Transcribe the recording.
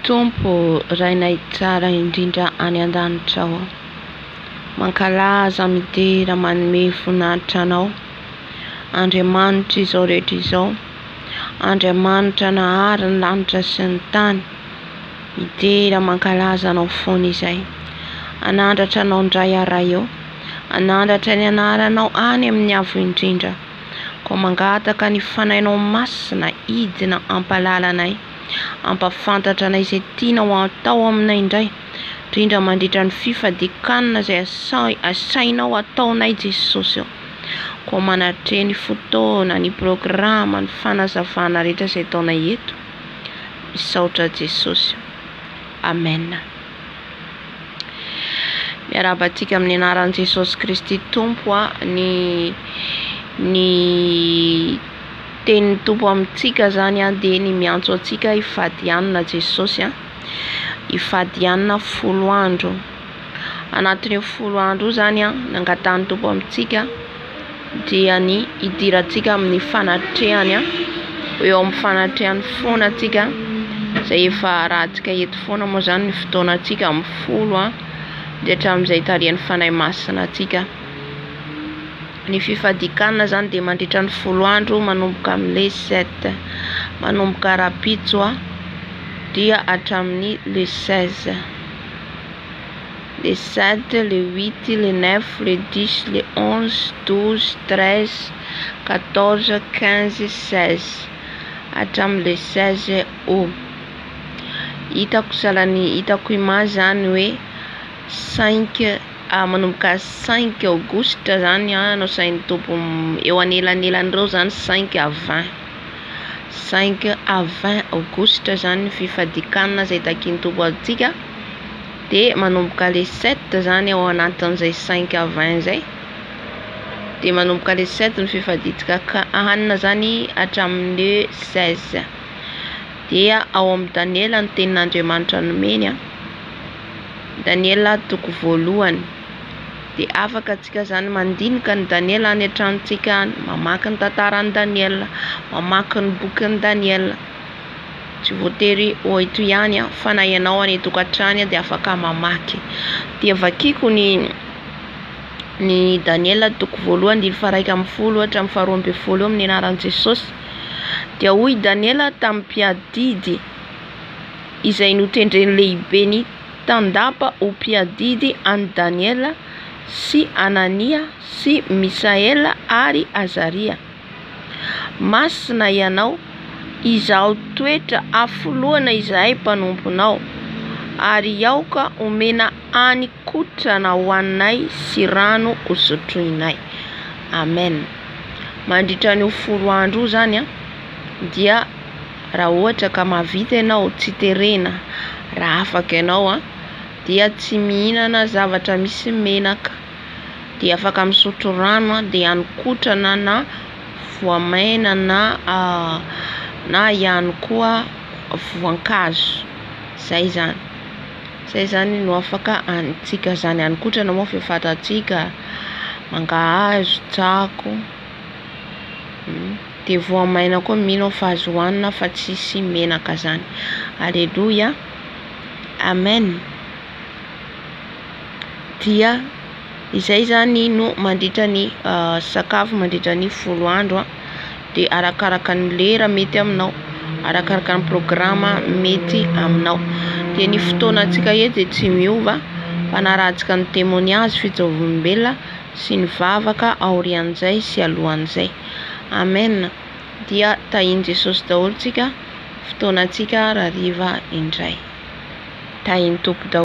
Tompo rainay tsara indrindra any an-danitra ao, mankalaza midera manome voninahitra anao. Andriamanitra izao rehetra izao, Andriamanitra nahary ny lanitra sy ny tany, midera mankalaza anao foana izay. Anandratra anao ndray aray eo, anandratra ny anaranao any amin'ny avo indrindra, ko mangataka ny fanainao masina idina ampalalanay, ampafantatra anay izay tianao atao aminay indray, indrindra mandritra ny fifadikanana izay asainao ataonay Jesosy eo. Ko manatre ny fotoana, ny programa, ny fanazavana rehetra izay ataonay eto, misaotra Jesosy. Amen. Miarabantsika amin'ny anaran'i Jesosy Kristy Tompo ny tenin'ny Tompo amintsika zany dia ny miantso antsika hifadianana Jesosy hifadianana 10 andro. Anatin'io 10 andro zany nangatany Tompo amintsika dia ny hidirantsika amin'ny fanatrehany eo amin'ny fanatrehany foana antsika izay efa rahantsika eto foana moa zany ny fotoanantsika amin'ny 10 dia hatramin'izay tarihan'ny fanahy masina antsika. Ny fifadikanana zany dia mandritra ny 10 andro manomboka amin'le 7 manomboka rapitso dia hatramin'ny le 16, le 7, le 8, le 9, le 10, le 11, 12, 13, 14, 15, 16 hatramin'le 16 ao. Hitako image zany hoe 5 manomboka 5 aogositra zany no sain'ny Tompo eo anelan'elan'ireo zany 5 à 20 aogositra zany ny fifadikanana izay takin'ny Tompo antsika, dia manomboka le 7 zany ao anatin'izay 5 à 20 zay, dia manomboka le 7 ny fifaditsika hanina zany hatramin'le 16. Dia ao amin'ny Daniela ny tenin'Andriamanitra nomeny, Daniela toko 1, dia afaka antsika zany mandinika ny Daniela any an-tranontsika, mamaky ny tantaran'i Daniela, mamaky ny bokin'i Daniela. Tsy voatery oeto ihany fa na ianao any tokantrano dia afaka mamaky. Dia vakiko ny Daniela toko 1:1 hatramin'ny 12 amin'ny anaran'i Jesosy. Dia hoy Daniela tamin'ny mpiadidy izay notendren'ny lehibeny tandapa ho mpiadidy any Daniela sy Anania sy Misaela ary Azaria: masina ianao, izaho toetra afoloana izahay mpanomponao, ary iaoka omena hanin-kotrana ho anay sy rano hosotroinay. Amen. Mandritra ny 10 andro zany dia raha ohatra ka mahavita ianao tsy terena, raha afaka ianao dia tsy mihinana zavatra misy menaka, dia afaka misotro rano dia hanin-kotrana na voamaina na ihany koa voankazo. Zay zany no afaka antsika zany hanin-kotrana moa fa fantatsika mangahazo, tsako, dia voamaina koa mino fa azo hohanina fa tsisy menaka zany. Alleluia. Amen. Dia izay zany no mandritra ny sakafo mandritra ny 10 andro dia arakaraka ny lera mety aminao, arakaraka ny programa mety aminao. Dia ny fotoanantsika eto dia tsy miova fa narahantsika ny témoignage fitsaovam-belona sy ny vavaka aorian'izay sy alohan'izay. Amen. Dia tahiny Jesosy daholo tsika, fotoanantsika rariva indray. Tahiny Tompo daholo.